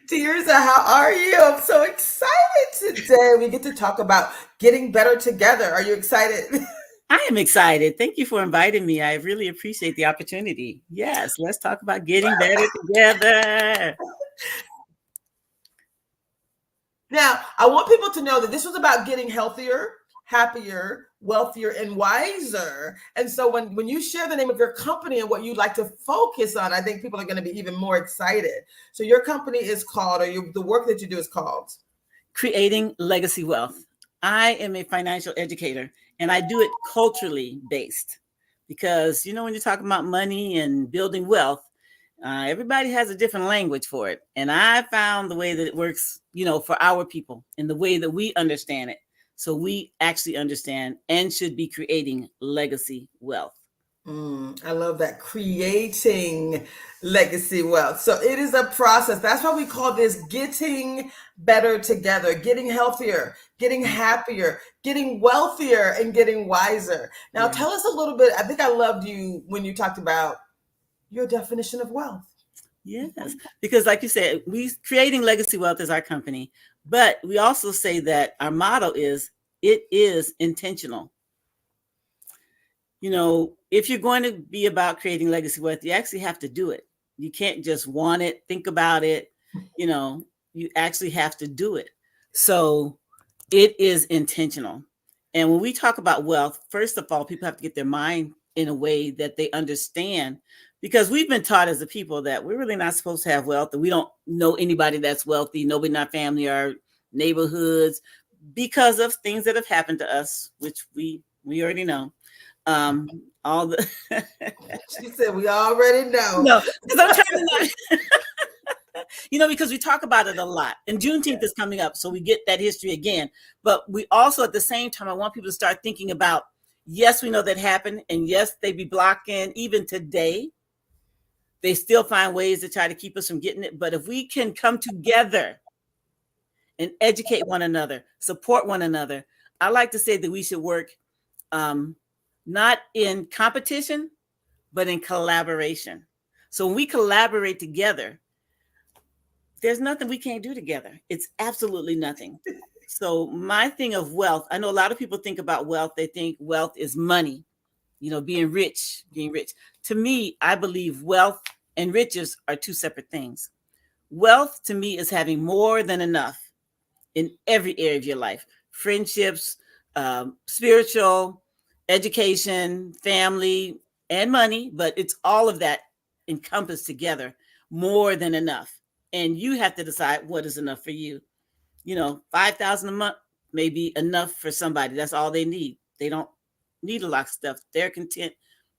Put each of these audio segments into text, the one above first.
Tirzah, how are you? I'm so excited today. We get to talk about getting better together. Are you excited? I am excited. Thank you for inviting me. I really appreciate the opportunity. Yes, let's talk about getting better together. Now, I want people to know that this was about getting healthier, happier, wealthier, and wiser. And so when you share the name of your company and what you'd like to focus on, I think people are going to be even more excited. So your company is called, the work that you do is called. Creating legacy wealth. I am a financial educator and I do it culturally based because, when you're talking about money and building wealth, everybody has a different language for it. And I found the way that it works, for our people and the way that we understand it. So we actually understand and should be creating legacy wealth. I love that. Creating legacy wealth. So it is a process. That's why we call this getting better together, getting healthier, getting happier, getting wealthier, and getting wiser. Now, Yeah. tell us a little bit. I think I loved you when you talked about your definition of wealth. Yes, because like you said, we creating legacy wealth is our company, but we also say that our motto is it is intentional. If you're going to be about creating legacy wealth, you actually have to do it. You can't just want it, think about it, you actually have to do it. So it is intentional. And when we talk about wealth, first of all, people have to get their mind in a way that they understand, because we've been taught as a people that we're really not supposed to have wealth, that we don't know anybody that's wealthy, nobody in our family or neighborhoods, because of things that have happened to us, which we already know. Um, all the She said, we already know. no, because I'm trying to not because we talk about it a lot. And Juneteenth is coming up, so we get that history again. But we also, at the same time, I want people to start thinking about, yes, we know that happened, and yes, they be blocking. Even today, they still find ways to try to keep us from getting it. But if we can come together and educate one another, support one another, I like to say that we should work not in competition, but in collaboration. So when we collaborate together, there's nothing we can't do together. It's absolutely nothing. So my thing of wealth, I know a lot of people think about wealth. They think wealth is money, being rich, being rich. To me, I believe wealth and riches are two separate things. Wealth to me is having more than enough in every area of your life: friendships, spiritual, education, family, and money. But it's all of that encompassed together, more than enough. And you have to decide what is enough for you. 5,000 a month may be enough for somebody. That's all they need. They don't need a lot of stuff. They're content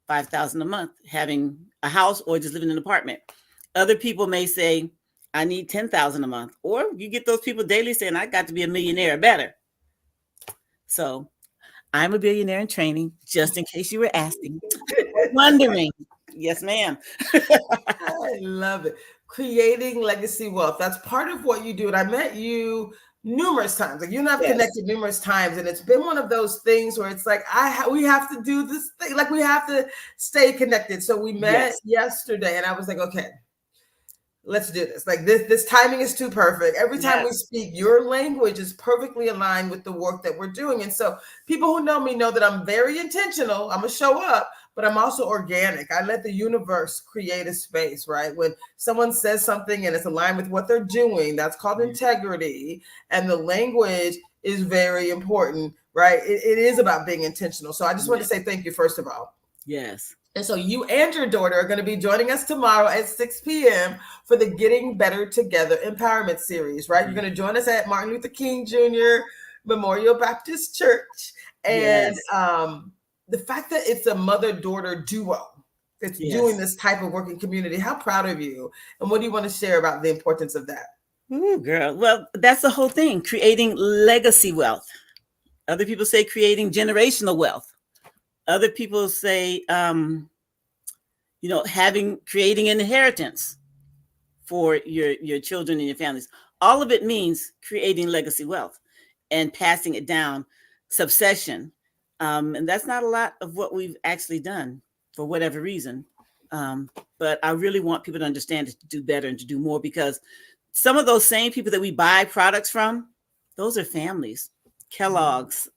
5,000 a month having a house or just living in an apartment. Other people may say, I need 10,000 a month. Or you get those people daily saying, I got to be a millionaire or better. So I'm a billionaire in training, just in case you were asking, wondering. Yes, ma'am. I love it. Creating legacy wealth. That's part of what you do. And I met you numerous times. Like you and I've Yes. connected numerous times, and it's been one of those things where it's like we have to do this thing. Like we have to stay connected. So we met Yes. yesterday, and I was like, okay, let's do this. Like this timing is too perfect. Every time we Yes. speak, your language is perfectly aligned with the work that we're doing. And so people who know me know that I'm very intentional. I'm gonna show up, but I'm also organic. I let the universe create a space, right? When someone says something and it's aligned with what they're doing, that's called integrity. And the language is very important, right? It is about being intentional. So I just want to say thank you, first of all. Yes. And so you and your daughter are going to be joining us tomorrow at 6 p.m. for the Getting Better Together Empowerment Series, right? You're going to join us at Martin Luther King Jr. Memorial Baptist Church. And Yes. the fact that it's a mother-daughter duo that's doing Yes. this type of work in community, how proud of you? And what do you want to share about the importance of that? Ooh, girl. Well, that's the whole thing, creating legacy wealth. Other people say creating generational wealth. Other people say, creating an inheritance for your children and your families. All of it means creating legacy wealth and passing it down, succession. And that's not a lot of what we've actually done for whatever reason. But I really want people to understand to do better and to do more, because some of those same people that we buy products from, those are families. Kellogg's,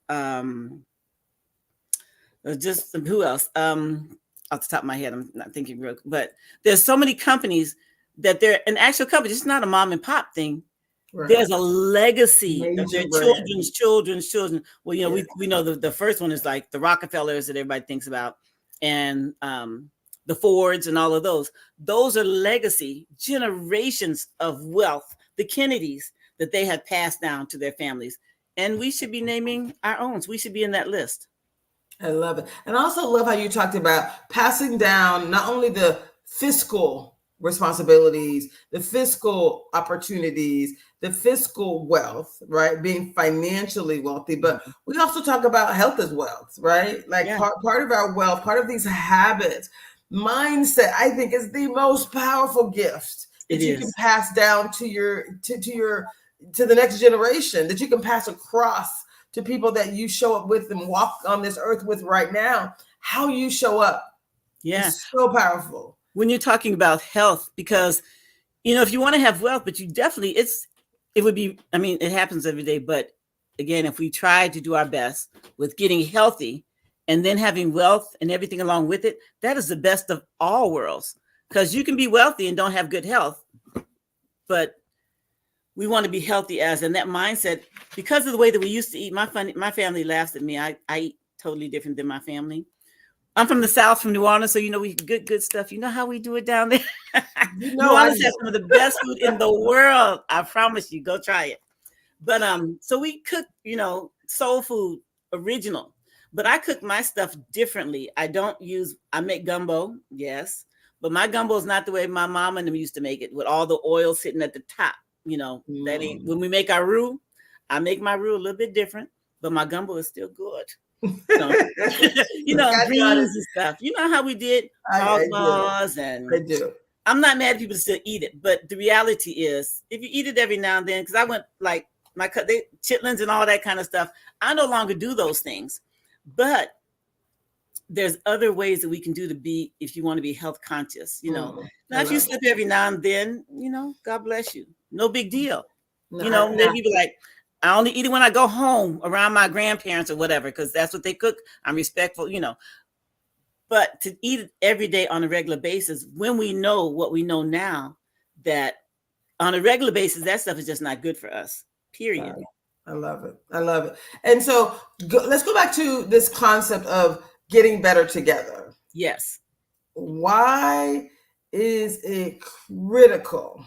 just who else? Off the top of my head, I'm not thinking real, but there's so many companies that they're an actual company. It's not a mom and pop thing. Right. There's a legacy of their children's children. Well, you know, we know the first one is like the Rockefellers that everybody thinks about, and the Fords and all of those. Those are legacy, generations of wealth, the Kennedys that they have passed down to their families. And we should be naming our own. We should be in that list. I love it. And I also love how you talked about passing down not only the fiscal responsibilities, the fiscal opportunities, the fiscal wealth, right? Being financially wealthy, but we also talk about health as wealth, right? Like part of our wealth, part of these habits, mindset, I think is the most powerful gift that you can pass down to the next generation, that you can pass across to people that you show up with and walk on this earth with right now. How you show up is so powerful. When you're talking about health, because, you know, if you want to have wealth, but you definitely, it would be, I mean, it happens every day. But again, if we try to do our best with getting healthy and then having wealth and everything along with it, that is the best of all worlds, because you can be wealthy and don't have good health. But we want to be healthy and that mindset, because of the way that we used to eat. My family laughs at me. I eat totally different than my family. I'm from the South, from New Orleans, so you know we good stuff. You know how we do it down there. You know, New Orleans has some of the best food in the world. I promise you, go try it. But so we cook, you know, soul food, original. But I cook my stuff differently. I make gumbo, yes, but my gumbo is not the way my mom and them used to make it, with all the oil sitting at the top. You know, that ain't when we make our roux. I make my roux a little bit different, but my gumbo is still good. You know, greens and stuff. You know how we did hogmaws, and I do. I'm not mad at people to still eat it, but the reality is, if you eat it every now and then, because I went like chitlins and all that kind of stuff, I no longer do those things. But there's other ways that we can do to be, if you want to be health conscious, you know. Now, if you slip every now and then, you know, God bless you. No big deal. No, you know, maybe be like, I only eat it when I go home around my grandparents or whatever, because that's what they cook. I'm respectful, you know. But to eat it every day on a regular basis, when we know what we know now, that on a regular basis, that stuff is just not good for us, period. I love it. I love it. And so let's go back to this concept of getting better together. Yes. Why is it critical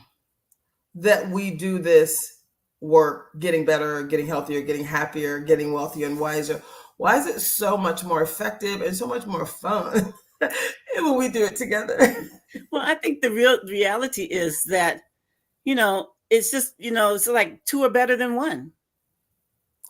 that we do this work, getting better, getting healthier, getting happier, getting wealthier and wiser? Why is it so much more effective and so much more fun when we do it together? Well, I think the reality is that, you know, it's just, you know, it's like two are better than one.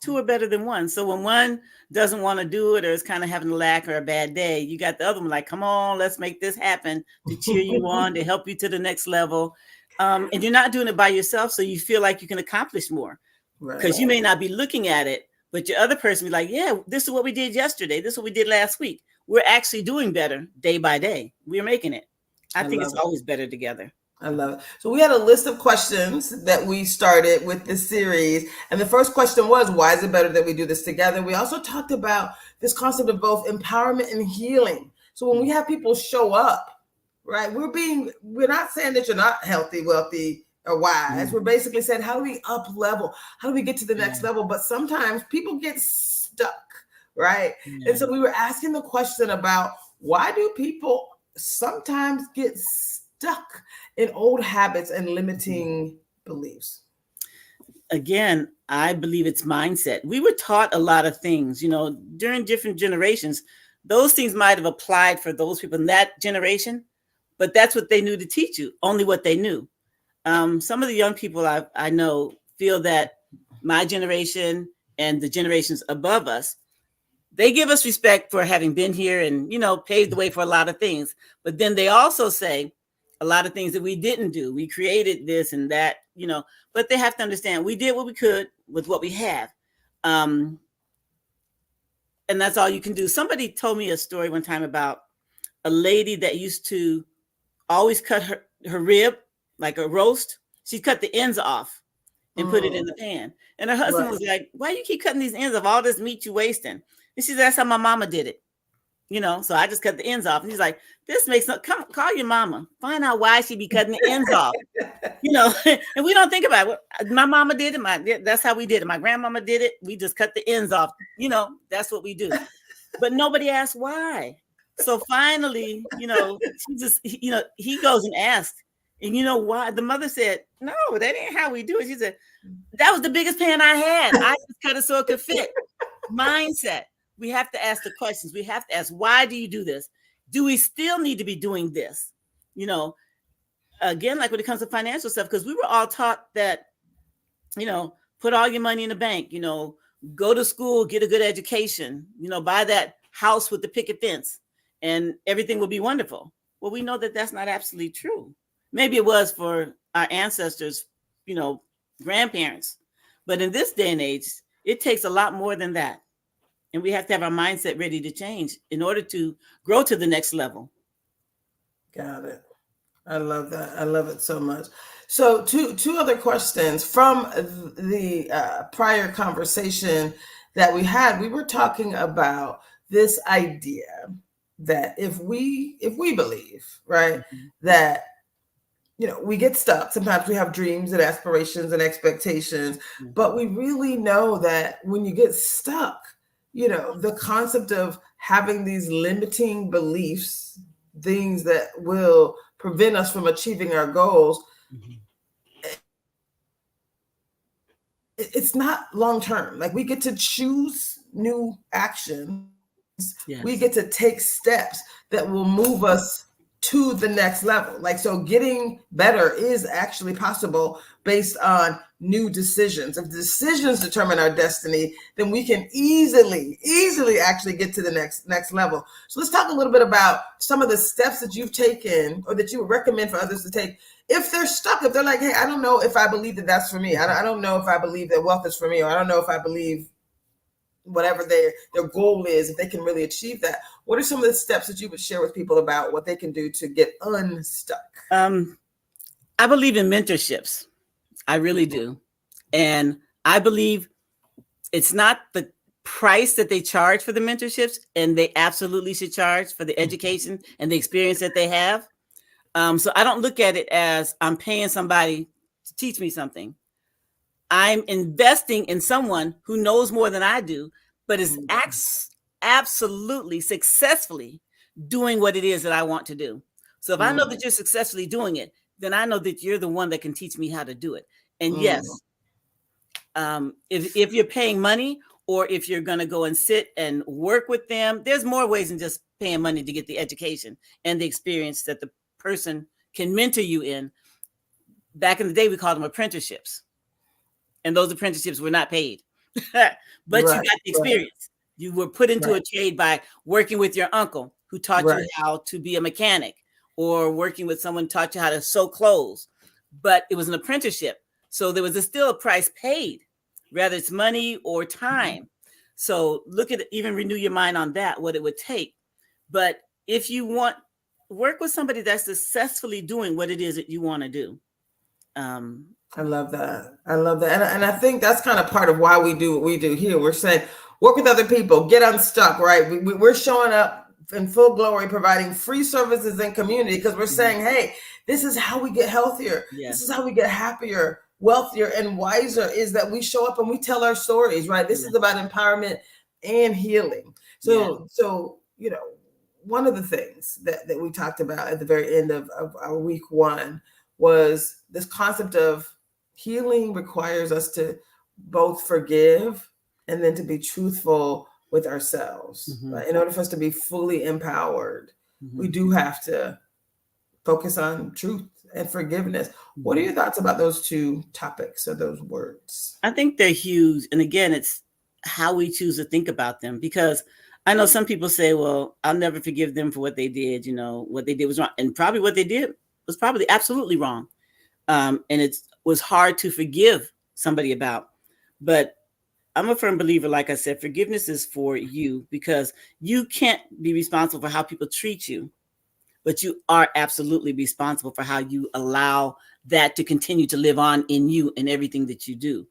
Two are better than one. So when one doesn't want to do it or is kind of having a lack or a bad day, you got the other one like, come on, let's make this happen, to cheer you on, to help you to the next level. And you're not doing it by yourself, so you feel like you can accomplish more, because you may not be looking at it, but your other person be like, yeah, this is what we did yesterday. This is what we did last week. We're actually doing better day by day. We're making it. I think it's always better together. I love it. So we had a list of questions that we started with this series. And the first question was, why is it better that we do this together? We also talked about this concept of both empowerment and healing. So when we have people show up, right, we're not saying that you're not healthy, wealthy, or wise. We're basically saying, how do we up level? How do we get to the next level? But sometimes people get stuck, right? And so we were asking the question about, why do people sometimes get stuck in old habits and limiting beliefs? Again, I believe it's mindset. We were taught a lot of things, you know, during different generations. Those things might have applied for those people in that generation, but that's what they knew to teach you, only what they knew. Some of the young people I know feel that my generation and the generations above us, they give us respect for having been here and, you know, paved the way for a lot of things. But then they also say a lot of things that we didn't do. We created this and that, you know, but they have to understand we did what we could with what we have. And that's all you can do. Somebody told me a story one time about a lady that used to always cut her rib, like a roast, She cut the ends off and put it in the pan. And her husband was like, why you keep cutting these ends of all this meat you wasting? And she said, that's how my mama did it. So I just cut the ends off. And he's like, this makes no, come call your mama. Find out why she be cutting the ends off. And we don't think about it. My mama did it. That's how we did it. My grandmama did it. We just cut the ends off. That's what we do. But nobody asked why. So finally, he goes and asks. And you know why? The mother said, no, that ain't how we do it. She said, that was the biggest pan I had. I just cut it so it could fit. Mindset. We have to ask the questions. We have to ask, why do you do this? Do we still need to be doing this? Again, like when it comes to financial stuff, because we were all taught that, put all your money in the bank, go to school, get a good education, buy that house with the picket fence and everything will be wonderful. Well, we know that that's not absolutely true. Maybe it was for our ancestors, grandparents. But in this day and age, it takes a lot more than that. And we have to have our mindset ready to change in order to grow to the next level. Got it. I love that. I love it so much. So two other questions from the prior conversation that we had. We were talking about this idea that if we believe, right, that we get stuck. Sometimes we have dreams and aspirations and expectations, but we really know that when you get stuck, the concept of having these limiting beliefs, things that will prevent us from achieving our goals, it's not long-term. Like, we get to choose new actions. Yes. We get to take steps that will move us to the next level. Like, so getting better is actually possible based on new decisions. If decisions determine our destiny, then we can easily actually get to the next level. So let's talk a little bit about some of the steps that you've taken or that you would recommend for others to take if they're stuck, if they're like, hey, I don't know if I believe that that's for me. I don't know if I believe that wealth is for me, or I don't know if I believe whatever their goal is, if they can really achieve that. What are some of the steps that you would share with people about what they can do to get unstuck? I believe in mentorships. I really do. And I believe it's not the price that they charge for the mentorships, and they absolutely should charge for the education and the experience that they have. So I don't look at it as I'm paying somebody to teach me something. I'm investing in someone who knows more than I do, but is absolutely successfully doing what it is that I want to do. So if I know that you're successfully doing it, then I know that you're the one that can teach me how to do it. And yes, if you're paying money, or if you're going to go and sit and work with them, there's more ways than just paying money to get the education and the experience that the person can mentor you in. Back in the day, we called them apprenticeships. And those apprenticeships were not paid, but you got the experience. Right. You were put into a trade by working with your uncle who taught you how to be a mechanic, or working with someone who taught you how to sew clothes, but it was an apprenticeship. So there was still a price paid, whether it's money or time. So look at it, even renew your mind on that, what it would take. But if you want, work with somebody that's successfully doing what it is that you want to do. I love that. I love that. And I think that's kind of part of why we do what we do here. We're saying, work with other people, get unstuck, right? We're showing up in full glory, providing free services and community, because we're saying, hey, this is how we get healthier. Yes. This is how we get happier, wealthier, and wiser, is that we show up and we tell our stories, right? This is about empowerment and healing. So, one of the things that we talked about at the very end of our week one was this concept of healing requires us to both forgive and then to be truthful with ourselves. Right? In order for us to be fully empowered, we do have to focus on truth and forgiveness. What are your thoughts about those two topics or those words? I think they're huge. And again, it's how we choose to think about them, because I know some people say, well, I'll never forgive them for what they did. What they did was wrong. And probably what they did was probably absolutely wrong. And it was hard to forgive somebody about. But I'm a firm believer, like I said, forgiveness is for you, because you can't be responsible for how people treat you. but you are absolutely responsible for how you allow that to continue to live on in you and everything that you do.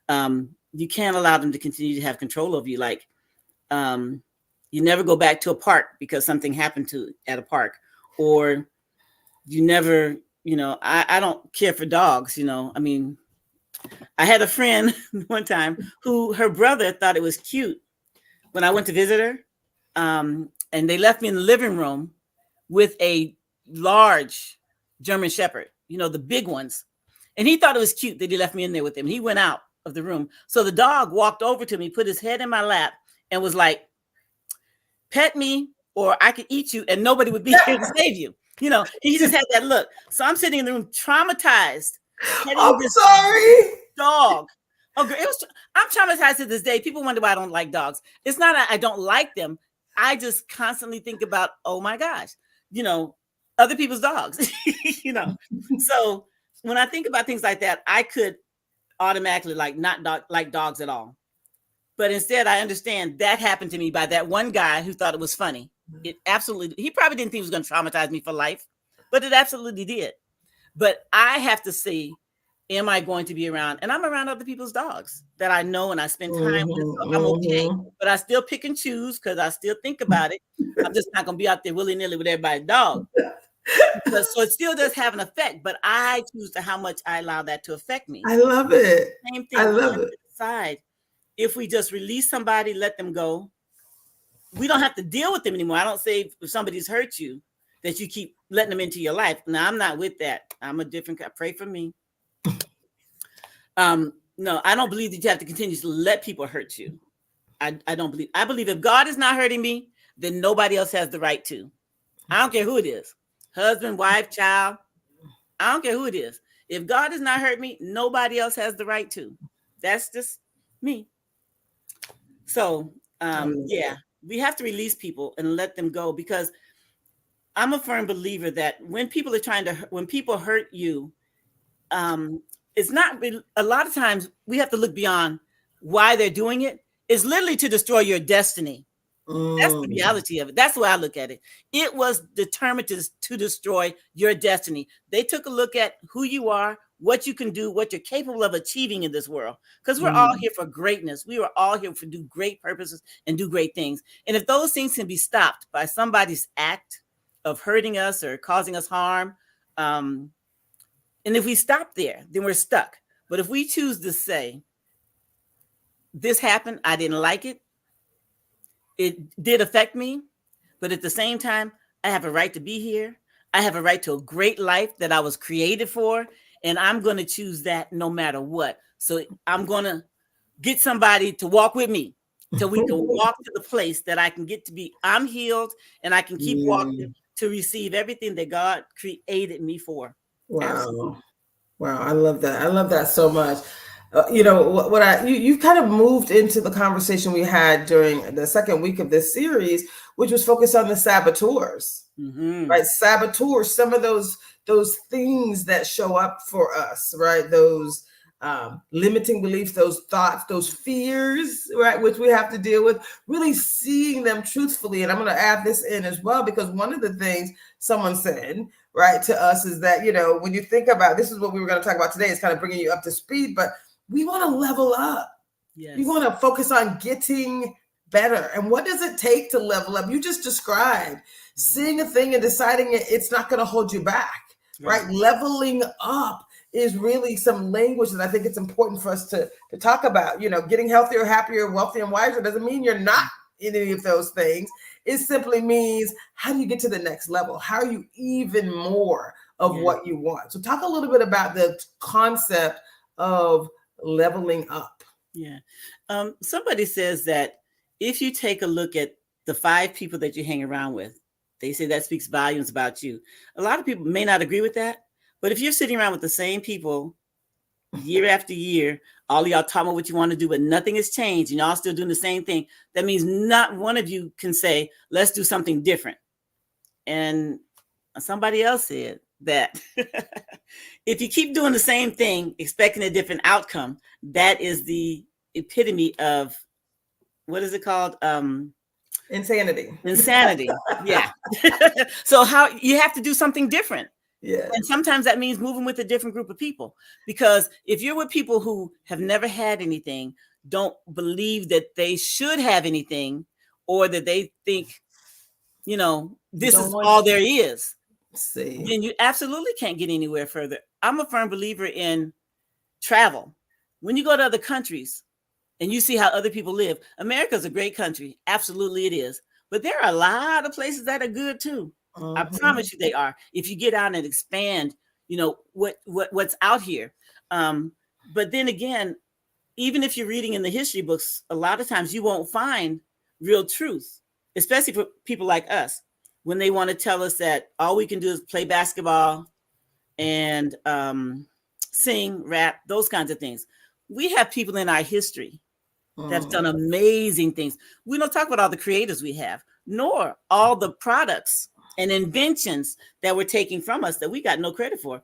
You can't allow them to continue to have control over you. Like, you never go back to a park because something happened at a park, or you never, I don't care for dogs, I mean, I had a friend one time who her brother thought it was cute when I went to visit her. And they left me in the living room with a large German Shepherd, the big ones. And he thought it was cute that he left me in there with him. He went out of the room. So the dog walked over to me, put his head in my lap, and was like, pet me or I could eat you and nobody would be here to save you. He just had that look. So I'm sitting in the room traumatized. I'm sorry. Dog. Okay, I'm traumatized to this day. People wonder why I don't like dogs. It's not I don't like them. I just constantly think about, oh my gosh, other people's dogs, So when I think about things like that, I could automatically not like dogs at all. But instead, I understand that happened to me by that one guy who thought it was funny. He probably didn't think it was going to traumatize me for life, but it absolutely did. But I have to see, am I going to be around? And I'm around other people's dogs that I know and I spend time with. So I'm okay. But I still pick and choose because I still think about it. I'm just not going to be out there willy-nilly with everybody's dog. So it still does have an effect, but I choose to how much I allow that to affect me. I love it. Same thing. I love it. Decide. If we just release somebody, let them go, we don't have to deal with them anymore. I don't say if somebody's hurt you that you keep letting them into your life. Now, I'm not with that. I'm a different guy. Pray for me. No, I don't believe that you have to continue to let people hurt you. I believe if God is not hurting me, then nobody else has the right to. I don't care who it is. Husband, wife, child. I don't care who it is. If God does not hurt me, nobody else has the right to. That's just me. So, we have to release people and let them go, because I'm a firm believer that when people hurt you, it's not a lot of times we have to look beyond why they're doing it. It's literally to destroy your destiny. That's the reality of it. That's the way I look at it. It was determined to destroy your destiny. They took a look at who you are, what you can do, what you're capable of achieving in this world. Because we're all here for greatness. We are all here to do great purposes and do great things. And if those things can be stopped by somebody's act of hurting us or causing us harm, and if we stop there, then we're stuck. But if we choose to say, this happened, I didn't like it, it did affect me, but at the same time, I have a right to be here. I have a right to a great life that I was created for, and I'm going to choose that no matter what. So I'm going to get somebody to walk with me till we can walk to the place that I can get to be, I'm healed, and I can keep walking to receive everything that God created me for. Wow. Absolutely. Wow. I love that. I love that so much. You kind of moved into the conversation we had during the second week of this series, which was focused on the saboteurs, right? Saboteurs, some of those things that show up for us, right? Those limiting beliefs, those thoughts, those fears, right? Which we have to deal with, really seeing them truthfully. And I'm going to add this in as well, because one of the things someone said, right, to us is that, when you think about, this is what we were going to talk about today, is kind of bringing you up to speed, but we want to level up. Yes. We want to focus on getting better. And what does it take to level up? You just described seeing a thing and deciding it's not going to hold you back, right? Leveling up is really some language that I think it's important for us to talk about. Getting healthier, happier, wealthier, and wiser doesn't mean you're not in any of those things. It simply means, how do you get to the next level? How are you even more of what you want? So talk a little bit about the concept of leveling up. Somebody says that if you take a look at the 5 people that you hang around with, they say that speaks volumes about you. A lot of people may not agree with that, but if you're sitting around with the same people year after year, all of y'all talking about what you want to do, but nothing has changed and y'all still doing the same thing, that means not one of you can say, let's do something different. And somebody else said that if you keep doing the same thing, expecting a different outcome, that is the epitome of, what is it called? Insanity. Insanity. Yeah. So how you have to do something different. Yeah. And sometimes that means moving with a different group of people, because if you're with people who have never had anything, don't believe that they should have anything, or that they think, this is all there is, then you absolutely can't get anywhere further. I'm a firm believer in travel. When you go to other countries and you see how other people live, America's a great country. Absolutely it is. But there are a lot of places that are good too. I promise you they are. If you get out and expand, what's out here. But then again, even if you're reading in the history books, a lot of times you won't find real truth, especially for people like us, when they want to tell us that all we can do is play basketball and sing, rap, those kinds of things. We have people in our history that have done amazing things. We don't talk about all the creators we have, nor all the products and inventions that were taken from us that we got no credit for.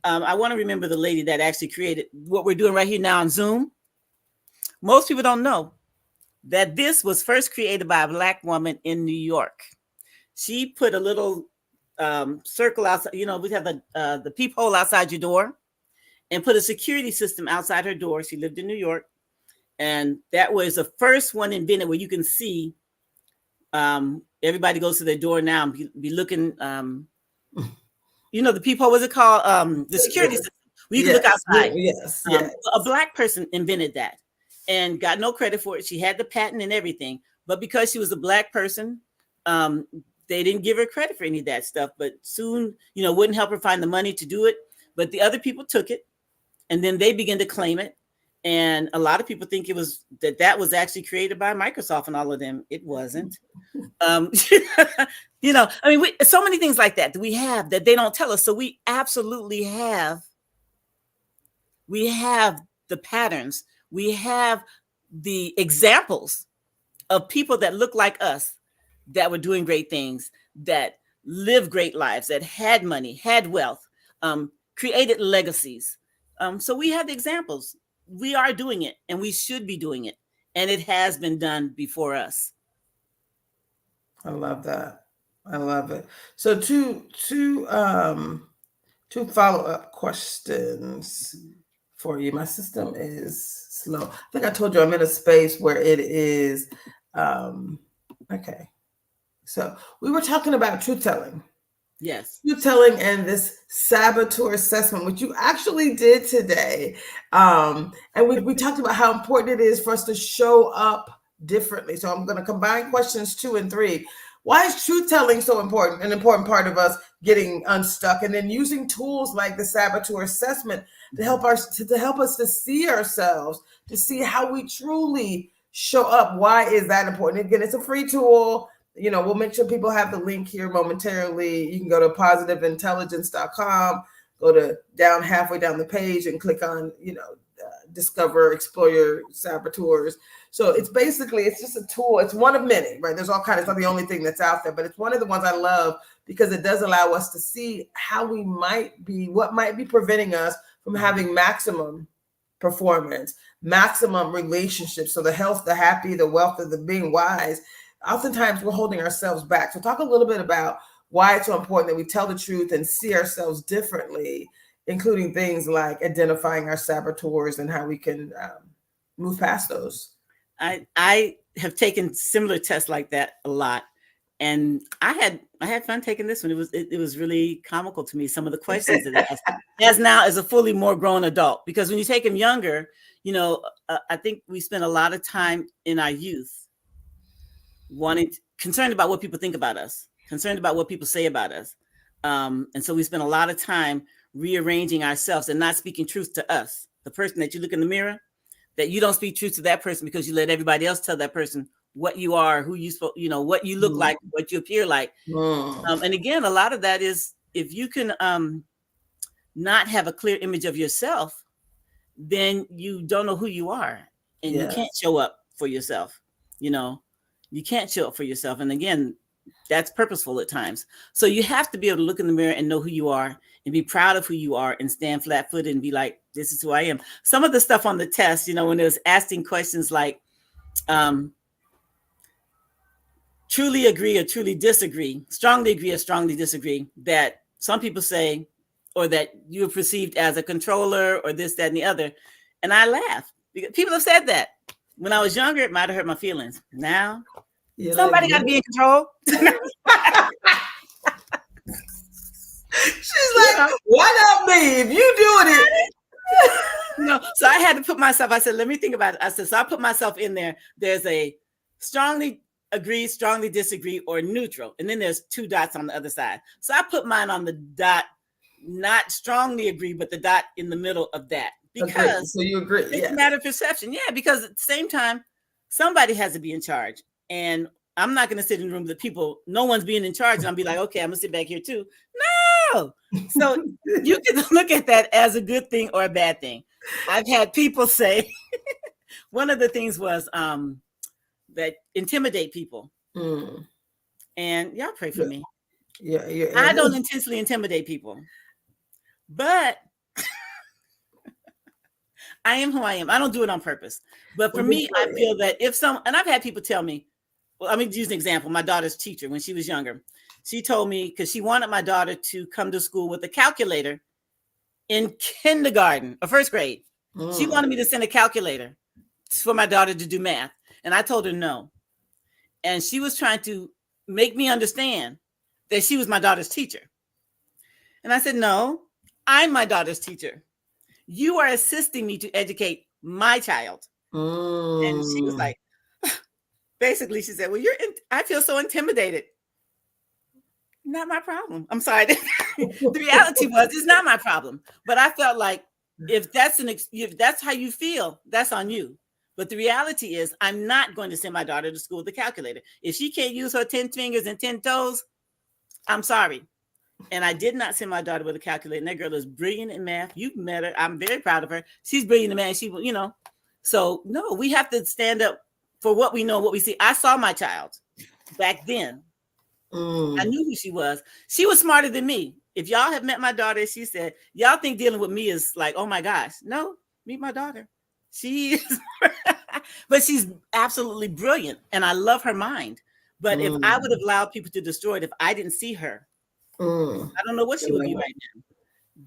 I want to remember the lady that actually created what we're doing right here now on Zoom. Most people don't know that this was first created by a Black woman in New York. She put a little circle outside, we have the peephole outside your door, and put a security system outside her door. She lived in New York. And that was the first one invented where you can see everybody goes to their door now and be looking, the peephole, what's it called? The security system where you can look outside. Yes. A Black person invented that and got no credit for it. She had the patent and everything. But because she was a Black person, they didn't give her credit for any of that stuff. But soon, wouldn't help her find the money to do it. But the other people took it, and then they began to claim it. And a lot of people think it was that was actually created by Microsoft and all of them. It wasn't. So many things like that we have that they don't tell us. So we absolutely have the patterns. We have the examples of people that look like us, that were doing great things, that lived great lives, that had money, had wealth, created legacies. So we have the examples. We are doing it, and we should be doing it. And it has been done before us. I love that. I love it. So two follow-up questions for you. My system is slow. I think I told you I'm in a space where it is okay. So we were talking about truth-telling. Yes. Truth-telling and this saboteur assessment, which you actually did today. And we talked about how important it is for us to show up differently. So I'm going to combine questions 2 and 3. Why is truth-telling so important, an important part of us getting unstuck? And then using tools like the saboteur assessment to help us to see ourselves, to see how we truly show up. Why is that important? Again, it's a free tool. We'll make sure people have the link here momentarily. You can go to positiveintelligence.com, go to halfway down the page and click on, discover, explore your saboteurs. So it's just a tool. It's one of many, right? There's all kinds. It's not the only thing that's out there, but it's one of the ones I love because it does allow us to see how we might be, what might be preventing us from having maximum performance, maximum relationships. So the health, the happy, the wealth, and the being wise. Oftentimes we're holding ourselves back. So talk a little bit about why it's so important that we tell the truth and see ourselves differently, including things like identifying our saboteurs and how we can move past those. I have taken similar tests like that a lot, and I had fun taking this one. It was really comical to me, some of the questions that it asked, as now as a fully more grown adult. Because when you take them younger, I think we spend a lot of time in our youth concerned about what people think about us, concerned about what people say about us. And so we spend a lot of time rearranging ourselves and not speaking truth to us. The person that you look in the mirror, that you don't speak truth to that person because you let everybody else tell that person what you are, who you what you look like, what you appear like. And again, a lot of that is if you can not have a clear image of yourself, then you don't know who you are, and you can't show up for yourself. You can't show up for yourself. And again, that's purposeful at times. So you have to be able to look in the mirror and know who you are and be proud of who you are and stand flat-footed and be like, this is who I am. Some of the stuff on the test, when it was asking questions like, truly agree or truly disagree, strongly agree or strongly disagree, that some people say, or that you're perceived as a controller or this, that, and the other. And I laugh because people have said that. When I was younger, it might have hurt my feelings. Now, somebody got to be in control. She's like, why not me? If you doing it. So I had to put myself, I said, let me think about it. I said, so I put myself in there. There's a strongly agree, strongly disagree, or neutral. And then there's 2 dots on the other side. So I put mine on the dot, not strongly agree, but the dot in the middle of that. Because so you agree. It's a matter of perception. Yeah, because at the same time, somebody has to be in charge. And I'm not going to sit in the room with people, no one's being in charge. And I'll be like, okay, I'm going to sit back here too. No. So you can look at that as a good thing or a bad thing. I've had people say, one of the things was that intimidate people. And y'all pray for me. Yeah. I don't intentionally intimidate people, but I am who I am. I don't do it on purpose. But for me, I feel that and I've had people tell me, well, I'm going to use an example. My daughter's teacher, when she was younger, she told me, because she wanted my daughter to come to school with a calculator in kindergarten or first grade. She wanted me to send a calculator for my daughter to do math. And I told her no. And she was trying to make me understand that she was my daughter's teacher. And I said, no, I'm my daughter's teacher. You are assisting me to educate my child. And she was like, basically, she said, well, I feel so intimidated. Not my problem. I'm sorry. The reality was, it's not my problem. But I felt like if that's how you feel, that's on you. But the reality is, I'm not going to send my daughter to school with a calculator. If she can't use her 10 fingers and 10 toes, I'm sorry. And I did not send my daughter with a calculator. And that girl is brilliant in math. You've met her. I'm very proud of her. She's brilliant in math. So no, we have to stand up for what we know, what we see. I saw my child back then. I knew who she was. She was smarter than me. If y'all have met my daughter, she said, y'all think dealing with me is like, oh my gosh. No, meet my daughter. She is, but she's absolutely brilliant. And I love her mind. But if I would have allowed people to destroy it, if I didn't see her, I don't know what she would be right now.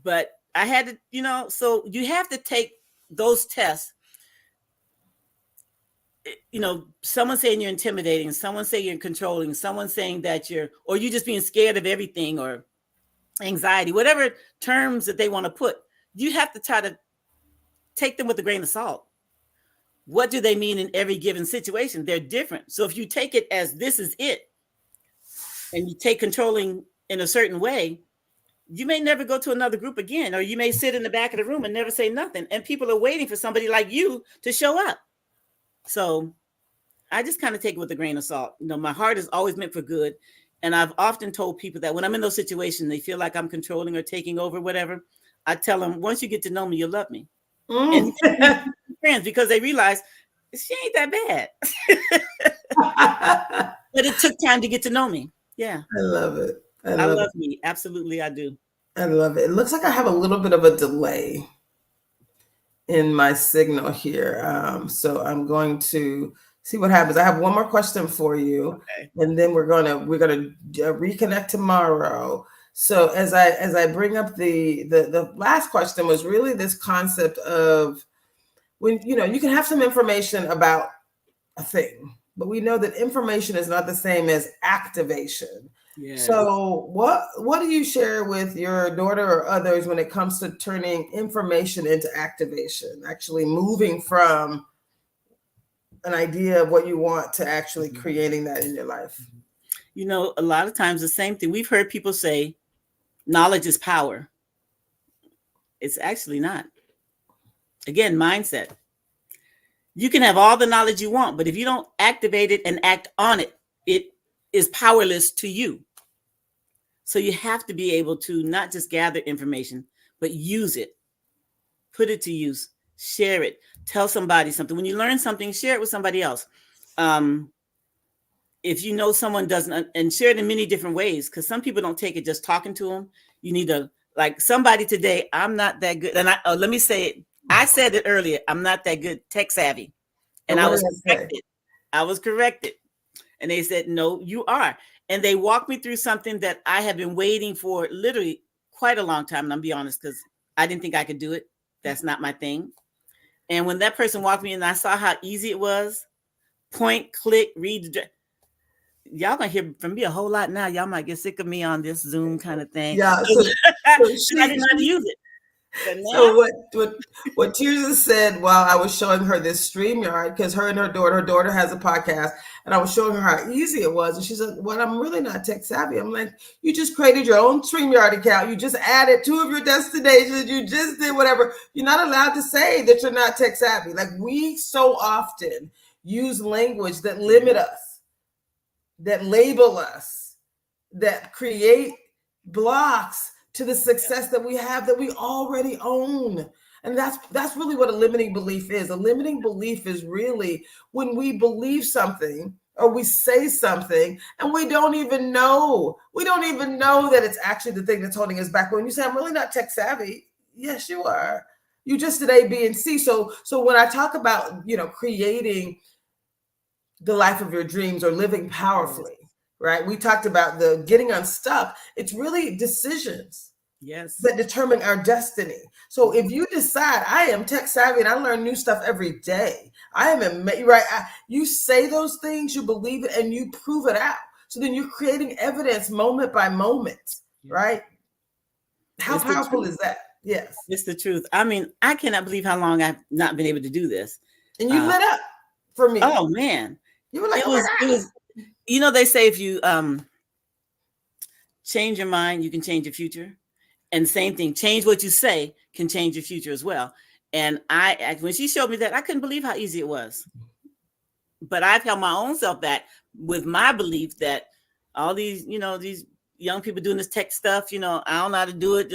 But I had to, so you have to take those tests. Someone saying you're intimidating, someone saying you're controlling, someone saying that you're just being scared of everything, or anxiety, whatever terms that they want to put, you have to try to take them with a grain of salt. What do they mean in every given situation? They're different. So if you take it as this is it, and you take controlling in a certain way, you may never go to another group again, or you may sit in the back of the room and never say nothing. And people are waiting for somebody like you to show up. So I just kind of take it with a grain of salt. My heart is always meant for good. And I've often told people that when I'm in those situations, they feel like I'm controlling or taking over, whatever. I tell them, once you get to know me, you'll love me. And friends, because they realize she ain't that bad. But it took time to get to know me. Yeah. I love it. I love me. Absolutely, I do. I love it. It looks like I have a little bit of a delay in my signal here. So I'm going to see what happens. I have one more question for you, okay, and then we're gonna reconnect tomorrow. So as I bring up the last question was really this concept of when you can have some information about a thing, but we know that information is not the same as activation. Yes. So what do you share with your daughter or others when it comes to turning information into activation, actually moving from an idea of what you want to actually creating that in your life? A lot of times the same thing. We've heard people say, knowledge is power. It's actually not. Again, mindset. You can have all the knowledge you want, but if you don't activate it and act on it, it is powerless to you. So you have to be able to not just gather information, but use it, put it to use, share it, tell somebody something. When you learn something, share it with somebody else. If you know someone doesn't, and share it in many different ways, because some people don't take it just talking to them. You need to, like somebody today, I'm not that good. And let me say it. I said it earlier. I'm not that good tech savvy. And I was corrected. And they said, no, you are. And they walked me through something that I have been waiting for literally quite a long time. And I'll be honest, because I didn't think I could do it. That's not my thing. And when that person walked me in, I saw how easy it was. Point, click, read the y'all gonna hear from me a whole lot now. Y'all might get sick of me on this Zoom kind of thing. Yeah. So I didn't know how to use it. But now, so what Tirzah said while I was showing her this StreamYard, because her daughter has a podcast, and I was showing her how easy it was, and she said, "Well, I'm really not tech savvy." I'm like, "You just created your own StreamYard account. You just added 2 of your destinations. You just did whatever. You're not allowed to say that you're not tech savvy." Like, we so often use language that limit us, that label us, that create blocks to the success that we have, that we already own. And that's really what a limiting belief is. A limiting belief is really when we believe something or we say something and we don't even know that it's actually the thing that's holding us back. When you say, "I'm really not tech savvy," yes, you are. You just did A, B, and C. So when I talk about, creating the life of your dreams or living powerfully, right? We talked about the getting unstuck. It's really decisions that determine our destiny. So if you decide, I am tech savvy and I learn new stuff every day, I am right. You say those things, you believe it, and you prove it out. So then you're creating evidence moment by moment, right? How powerful is that? Yes, it's the truth. I mean, I cannot believe how long I've not been able to do this. And you lit up for me. Oh man, you were like, it was. They say if you change your mind, you can change your future. And same thing, change what you say can change your future as well. And when she showed me that, I couldn't believe how easy it was. But I've held my own self back with my belief that all these, these young people doing this tech stuff, I don't know how to do it.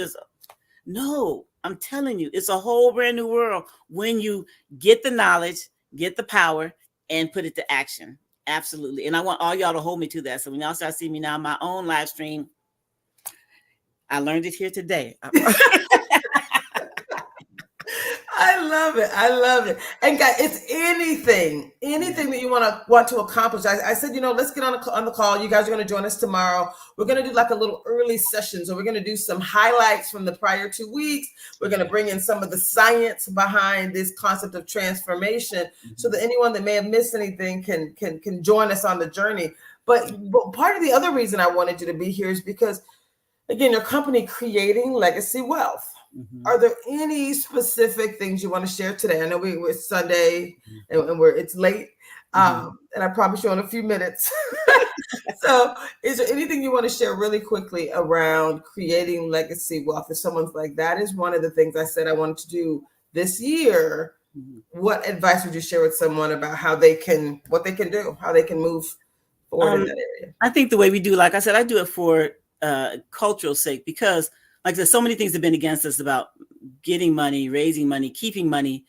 No, I'm telling you, it's a whole brand new world when you get the knowledge, get the power, and put it to action. Absolutely. And I want all y'all to hold me to that. So when y'all start seeing me now, my own live stream, I learned it here today. I love it. I love it. And guys, it's anything that you want to accomplish. I said, let's get on the call. You guys are going to join us tomorrow. We're going to do like a little early session. So we're going to do some highlights from the prior 2 weeks. We're going to bring in some of the science behind this concept of transformation, so that anyone that may have missed anything can join us on the journey. But part of the other reason I wanted you to be here is because, again, your company, Creating Legacy Wealth. Mm-hmm. Are there any specific things you want to share today? I know we're Sunday and it's late, and I promise you in a few minutes. So is there anything you want to share really quickly around creating legacy wealth? If someone's like, that is one of the things I said I wanted to do this year, what advice would you share with someone about what they can do, how they can move forward in that area? I think the way we do, like I said, I do it for cultural sake, because like I said, so many things have been against us about getting money, raising money, keeping money,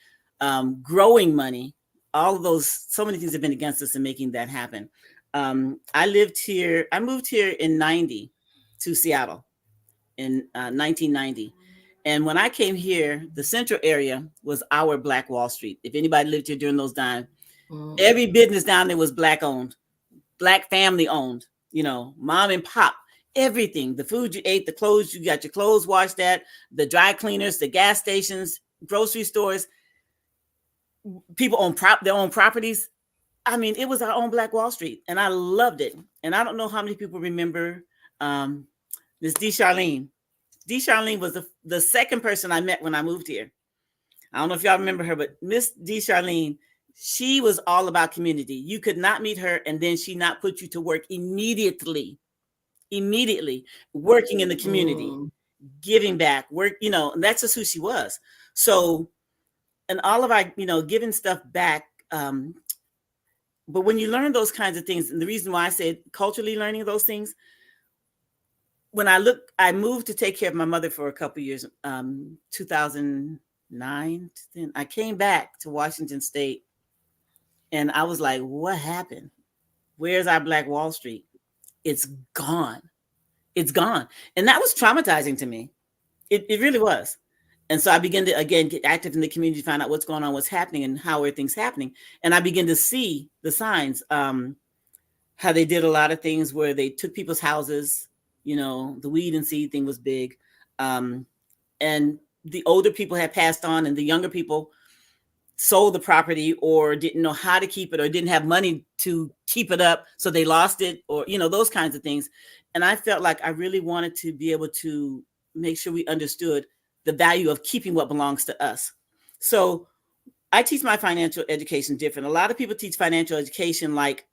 growing money. All of those, so many things have been against us in making that happen. I moved here in 90 to Seattle in 1990. And when I came here, the central area was our Black Wall Street. If anybody lived here during those times, every business down there was Black owned, Black family owned, mom and pop. Everything, the food you ate, the clothes, you got your clothes washed at, the dry cleaners, the gas stations, grocery stores, people own their own properties. I mean, it was our own Black Wall Street, and I loved it. And I don't know how many people remember this D. Charlene. D. Charlene was the second person I met when I moved here. I don't know if y'all remember her, but Miss D. Charlene, she was all about community. You could not meet her and then she not put you to work immediately working in the community, giving back, and that's just who she was. So, and all of our, giving stuff back. But when you learn those kinds of things, and the reason why I said culturally learning those things, when I moved to take care of my mother for a couple of years, 2009, then I came back to Washington State and I was like, what happened? Where's our Black Wall Street? It's gone. It's gone. And that was traumatizing to me. It really was. And so I began to, again, get active in the community, find out what's going on, what's happening, and how are things happening. And I began to see the signs. how they did a lot of things where they took people's houses. The weed and seed thing was big. And the older people had passed on, and the younger people sold the property or didn't know how to keep it or didn't have money to keep it up. So they lost it, or, those kinds of things. And I felt like I really wanted to be able to make sure we understood the value of keeping what belongs to us. So I teach my financial education different. A lot of people teach financial education like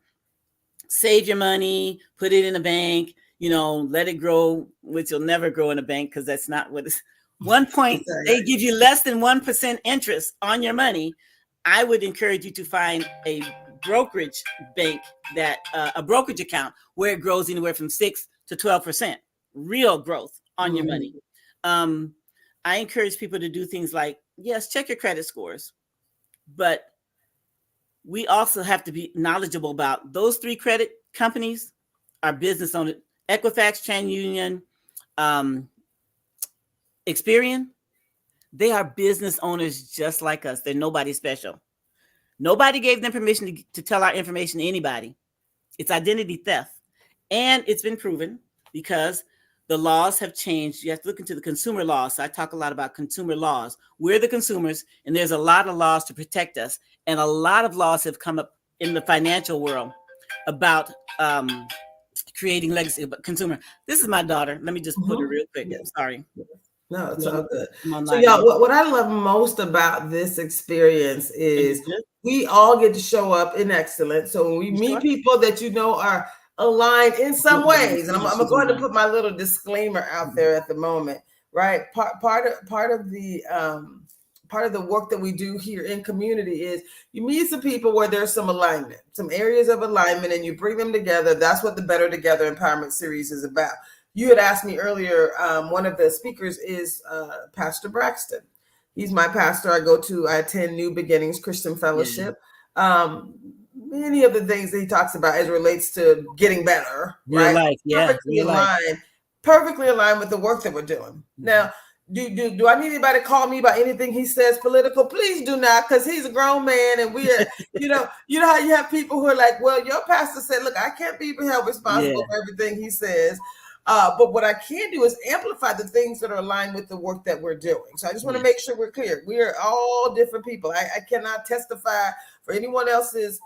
save your money, put it in a bank, let it grow, which will never grow in a bank because that's not what it's. One point, they give you less than 1% interest on your money. I would encourage you to find a brokerage bank a brokerage account where it grows anywhere from 6 to 12%, real growth on your money. I encourage people to do things like, yes, check your credit scores, but we also have to be knowledgeable about those 3 credit companies are business owners. Equifax, TransUnion, Experian, they are business owners just like us. They're nobody special. Nobody gave them permission to tell our information to anybody. It's identity theft. And it's been proven because the laws have changed. You have to look into the consumer laws. So I talk a lot about consumer laws. We're the consumers, and there's a lot of laws to protect us. And a lot of laws have come up in the financial world about creating legacy of consumer. This is my daughter. Let me just put her real quick. Yeah. Sorry. No, it's all good. So y'all, what I love most about this experience is we all get to show up in excellence. So when we meet people that are aligned in some ways, and I'm going to put my little disclaimer out there at the moment, right? Part of the work that we do here in community is you meet some people where there's some alignment, some areas of alignment, and you bring them together. That's what the Better Together Empowerment Series is about. You had asked me earlier, one of the speakers is Pastor Braxton. He's my pastor. I attend New Beginnings Christian Fellowship. Many of the things that he talks about as it relates to getting better, real right? Life. Perfectly aligned with the work that we're doing. Now, do I need anybody to call me about anything he says political? Please do not, because he's a grown man, and we are, you know how you have people who are like, well, your pastor said, look, I can't be held responsible for everything he says. But what I can do is amplify the things that are aligned with the work that we're doing. So I just want to make sure we're clear. We are all different people. I cannot testify for anyone else's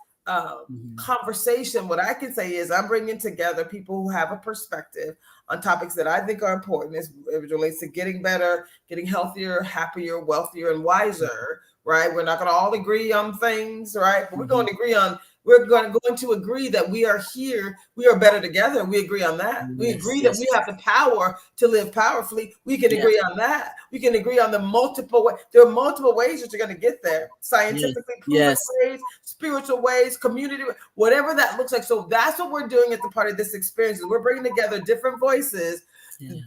conversation. What I can say is I'm bringing together people who have a perspective on topics that I think are important as it relates to getting better, getting healthier, happier, wealthier, and wiser, right? We're not going to all agree on things, right? But we're going to agree that we are here. We are better together. We agree on that. We agree that we have the power to live powerfully. We can agree on that. We can agree on the multiple ways. There are multiple ways that you're going to get there. Scientifically proven ways, spiritual ways, community, whatever that looks like. So that's what we're doing at the part of this experience. We're bringing together different voices,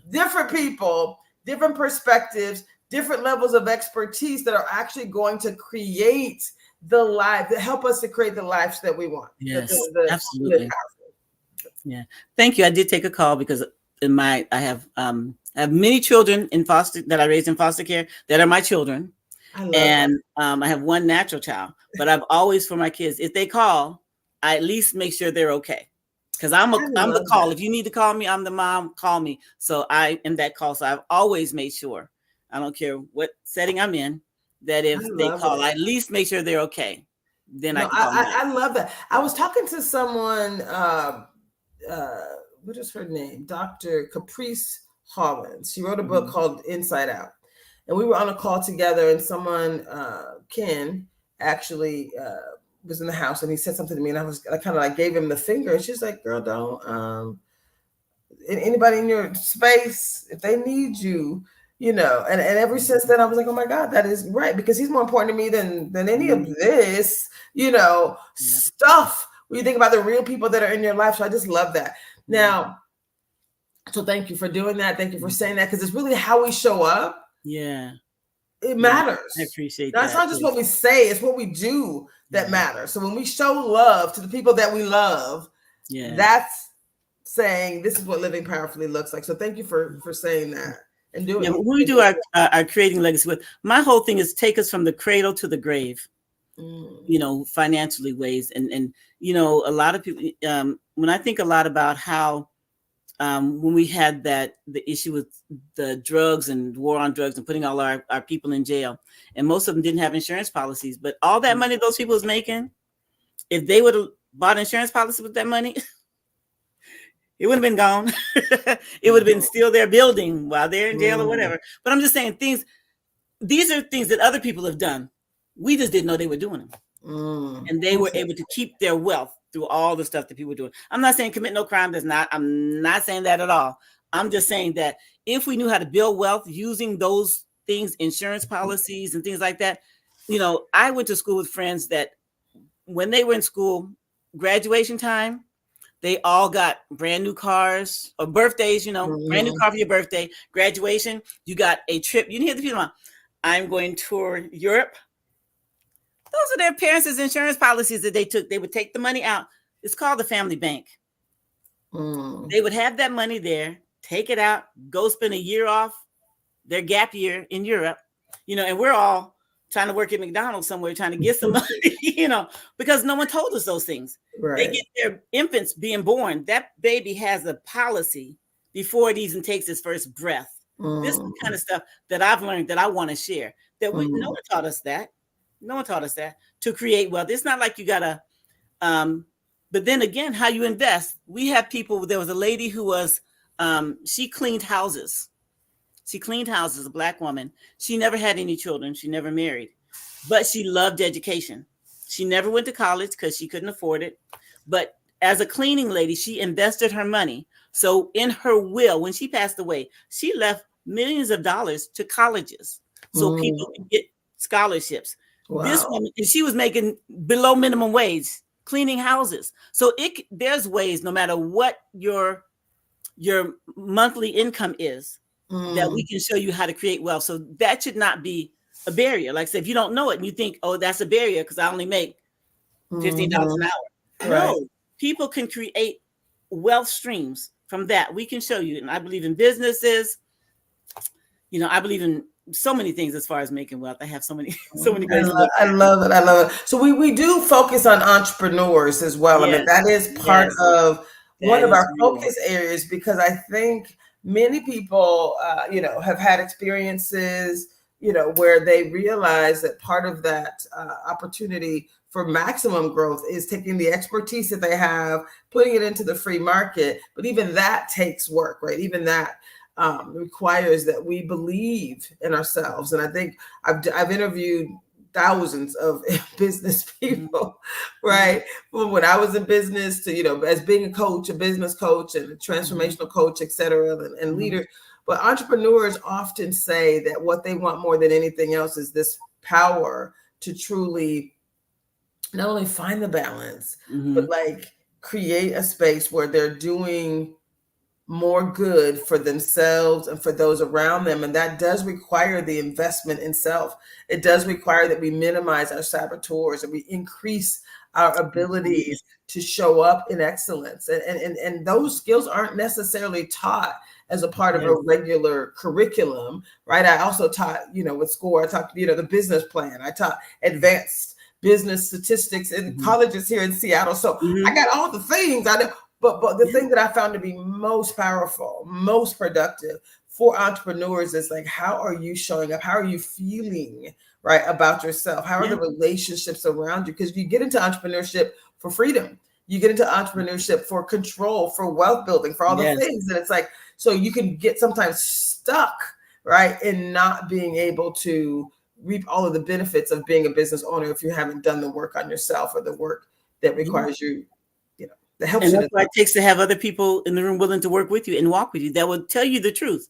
different people, different perspectives, different levels of expertise that are actually going to create the life that help us to create the lives that we want. Yes, absolutely. Yeah. Thank you. I did take a call because I have many children that I raised in foster care that are my children. I have one natural child, but I've always, for my kids, if they call, I at least make sure they're okay. Because I'm the call. If you need to call me, I'm the mom, call me. So I am that call. So I've always made sure, I don't care what setting I'm in, that if they call, I at least make sure they're okay. Then I love that. I was talking to someone, what is her name? Dr. Caprice Hollins. She wrote a book called Inside Out. And we were on a call together, and someone, Ken, actually was in the house, and he said something to me, and I kind of like gave him the finger. And she's like, girl, don't, anybody in your space, if they need you, and ever since then I was like, oh my God, that is right, because he's more important to me than any of this, stuff. When you think about the real people that are in your life. So I just love that. Now, so thank you for doing that. Thank you for saying that, because it's really how we show up. Yeah. It matters. I appreciate that. It's not just what we say, it's what we do that matters. So when we show love to the people that we love, that's saying this is what living powerfully looks like. So thank you for saying that. And doing when we do our creating legacy with, my whole thing is take us from the cradle to the grave. financially ways. And a lot of people, when I think a lot about how when we had the issue with the drugs and war on drugs and putting all our people in jail, and most of them didn't have insurance policies, but all that money those people was making, if they would have bought insurance policy with that money, it would have been gone. It would have been still their building while they're in jail or whatever. But I'm just saying these are things that other people have done. We just didn't know they were doing them. And they were able to keep their wealth through all the stuff that people were doing. I'm not saying commit no crime. I'm not saying that at all. I'm just saying that if we knew how to build wealth using those things, insurance policies and things like that, I went to school with friends that when they were in school, graduation time, they all got brand new cars or birthdays, brand new car for your birthday, graduation. You got a trip. You hear the people, I'm going to tour Europe. Those are their parents' insurance policies that they took. They would take the money out. It's called the family bank. They would have that money there, take it out, go spend a year off their gap year in Europe, and we're all trying to work at McDonald's somewhere, trying to get some money, because no one told us those things. Right. They get their infants being born. That baby has a policy before it even takes its first breath. This is the kind of stuff that I've learned that I want to share. That no one taught us that. No one taught us that to create wealth. It's not like you gotta, but then again, how you invest. We have people, there was a lady who was, she cleaned houses. She cleaned houses, a Black woman. She never had any children. She never married, but she loved education. She never went to college because she couldn't afford it. But as a cleaning lady, she invested her money. So in her will, when she passed away, she left millions of dollars to colleges so people could get scholarships. Wow. This woman, she was making below minimum wage cleaning houses. So there's ways, no matter what your monthly income is, that we can show you how to create wealth. So that should not be a barrier. Like I said, if you don't know it and you think, oh, that's a barrier because I only make $15 an hour. Right. No, people can create wealth streams from that. We can show you. And I believe in businesses. I believe in so many things as far as making wealth. I have so many ways. I love it. So we do focus on entrepreneurs as well. Yes. I mean, that is part of one of our focus areas, because I think many people, have had experiences, where they realize that part of that opportunity for maximum growth is taking the expertise that they have, putting it into the free market. But even that takes work, right? Even that requires that we believe in ourselves. And I think I've interviewed thousands of business people, right? From when I was in business to, as being a coach, a business coach and a transformational coach, et cetera, and leader. But entrepreneurs often say that what they want more than anything else is this power to truly not only find the balance, but like create a space where they're doing more good for themselves and for those around them. And that does require the investment in self. It does require that we minimize our saboteurs and we increase our abilities to show up in excellence. And those skills aren't necessarily taught as a part of a regular curriculum, right? I also taught, with SCORE, I taught, the business plan. I taught advanced business statistics in colleges here in Seattle. So I got all the things I know. But the thing that I found to be most powerful, most productive for entrepreneurs is like, how are you showing up? How are you feeling, right, about yourself? How are the relationships around you? Because you get into entrepreneurship for freedom. You get into entrepreneurship for control, for wealth building, for all the things. And it's like, so you can get sometimes stuck, right, in not being able to reap all of the benefits of being a business owner if you haven't done the work on yourself or the work that requires you. And that's why it takes to have other people in the room willing to work with you and walk with you that will tell you the truth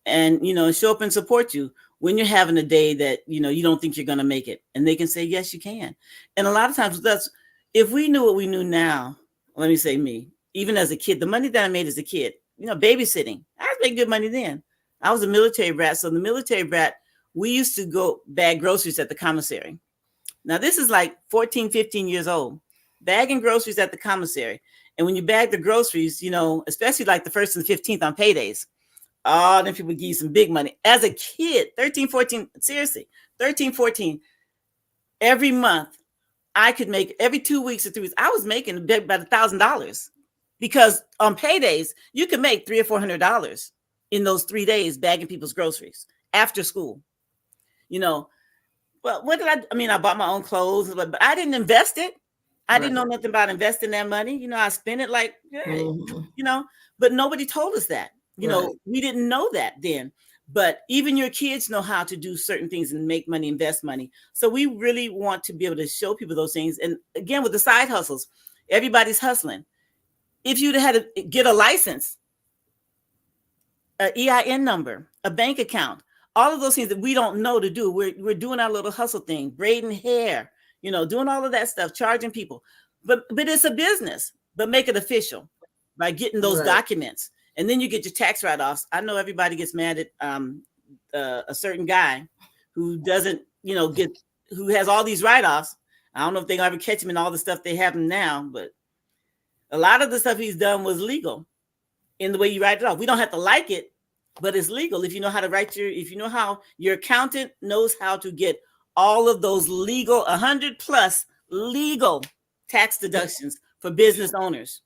and, show up and support you when you're having a day that, you don't think you're going to make it. And they can say, yes, you can. And a lot of times with us, if we knew what we knew now, let me say me, even as a kid, the money that I made as a kid, babysitting, I was making good money then. I was a military brat. So the military brat, we used to go bag groceries at the commissary. Now this is like 14, 15 years old. Bagging groceries at the commissary. And when you bag the groceries, especially like the 1st and the 15th on paydays, then people give you some big money. As a kid, 13, 14, seriously, 13, 14, every month, I could make every 2 weeks or 3 weeks. I was making about $1,000 because on paydays you can make $300 or $400 in those 3 days bagging people's groceries after school. But what did I mean? I bought my own clothes, but I didn't invest it. I didn't know nothing about investing that money. I spent it like, hey, but nobody told us that. We didn't know that then. But even your kids know how to do certain things and make money, invest money. So we really want to be able to show people those things. And again, with the side hustles, everybody's hustling. If you'd had to get a license, an EIN number, a bank account, all of those things that we don't know to do, we're doing our little hustle thing, braiding hair, doing all of that stuff, charging people. But it's a business, but make it official by getting those documents. And then you get your tax write-offs. I know everybody gets mad at a certain guy who doesn't, who has all these write-offs. I don't know if they're going to ever catch him in all the stuff they have him now, but a lot of the stuff he's done was legal in the way you write it off. We don't have to like it, but it's legal if you know how to if you know how your accountant knows how to get all of those legal, 100 plus legal tax deductions for business owners.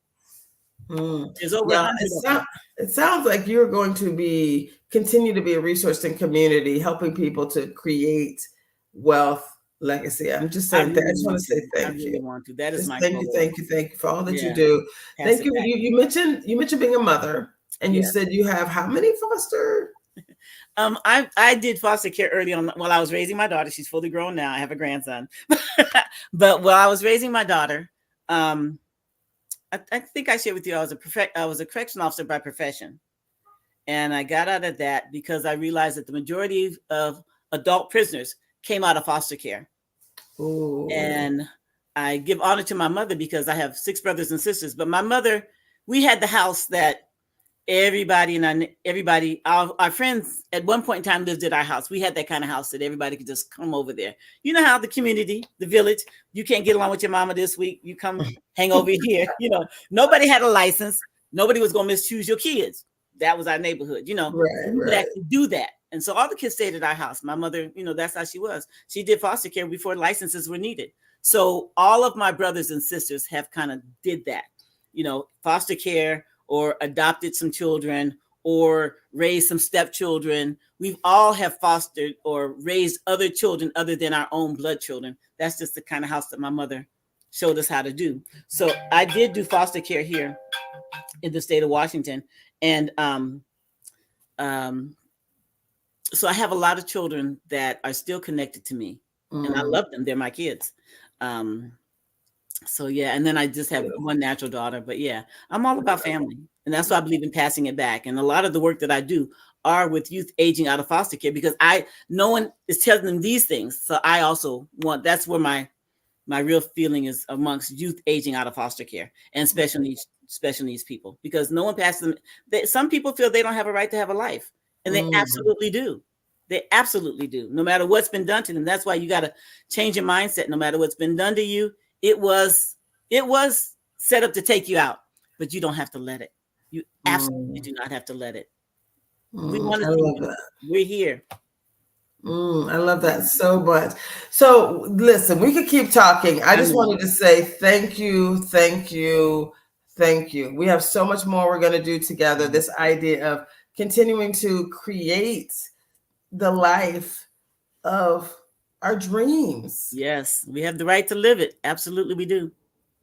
There's over 100. It sounds like you're going to continue to be a resource in community, helping people to create wealth legacy. I'm just saying that. I just want to say thank you. That is my goal. Thank you for all that you do. Thank you. You mentioned being a mother, and you said you have how many foster? I did foster care early on while I was raising my daughter. She's fully grown now. I have a grandson, but while I was raising my daughter, I think I shared with you, I was a correction officer by profession. And I got out of that because I realized that the majority of adult prisoners came out of foster care. Ooh. And I give honor to my mother because I have 6 brothers and sisters. But my mother, we had the house that our friends at one point in time lived at our house. We had that kind of house that everybody could just come over there. You know how the community, the village, you can't get along with your mama this week, you come hang over here. Nobody had a license. Nobody was going to mischoose your kids. That was our neighborhood. We could actually do that. And so all the kids stayed at our house. My mother, that's how she was. She did foster care before licenses were needed. So all of my brothers and sisters have kind of did that, foster care, or adopted some children, or raised some stepchildren. We've all have fostered or raised other children other than our own blood children. That's just the kind of house that my mother showed us how to do. So I did do foster care here in the state of Washington. And so I have a lot of children that are still connected to me. And I love them. They're my kids. So yeah, and then I just have one natural daughter, but yeah, I'm all about family, and that's why I believe in passing it back. And a lot of the work that I do are with youth aging out of foster care because no one is telling them these things. So I also that's where my real feeling is amongst youth aging out of foster care and special needs people, because no one passes them. Some people feel they don't have a right to have a life, and they absolutely do. They absolutely do. No matter what's been done to them. That's why you got to change your mindset. No matter what's been done to you. It was set up to take you out, but you don't have to let it. You absolutely do not have to let it. We want to see that. We're here. I love that so much. So listen, we could keep talking. I just wanted to say thank you. We have so much more we're going to do together. This idea of continuing to create the life of our dreams. Yes, we have the right to live it. Absolutely, we do.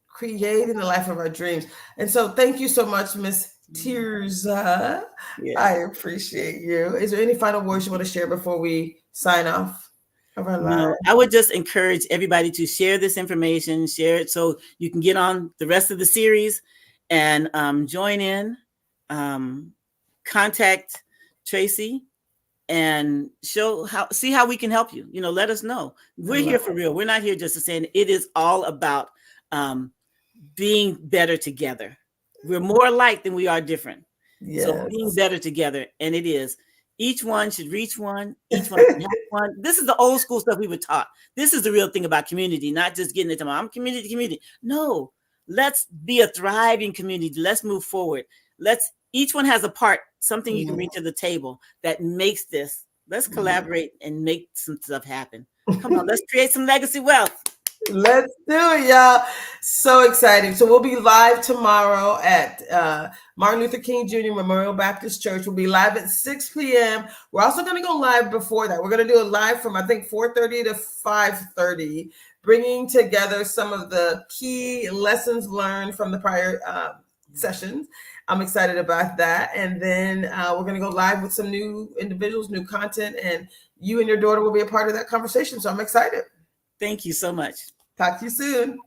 Creating the life of our dreams. And so thank you so much, Miss Tirzah. Yeah. I appreciate you. Is there any final words you want to share before we sign off of our live? No, I would just encourage everybody to share this information, share it so you can get on the rest of the series and join in, contact Tracy and see how we can help you. Let us know. We're here for real. We're not here just to say it is all about being better together. We're more alike than we are different. Yes. So being better together. And it is. Each one should reach one. Each one should help one. This is the old school stuff we were taught. This is the real thing about community, not just getting into I'm community. No, let's be a thriving community. Let's move forward. Each one has a part, something you can bring to the table that makes this. Let's collaborate and make some stuff happen. Come on, let's create some legacy wealth. Let's do it, y'all. So exciting. So we'll be live tomorrow at Martin Luther King Jr. Memorial Baptist Church. We'll be live at 6 p.m. We're also going to go live before that. We're going to do a live from, I think, 4:30 to 5:30, bringing together some of the key lessons learned from the prior sessions. I'm excited about that. And then we're going to go live with some new individuals, new content, and you and your daughter will be a part of that conversation. So I'm excited. Thank you so much. Talk to you soon.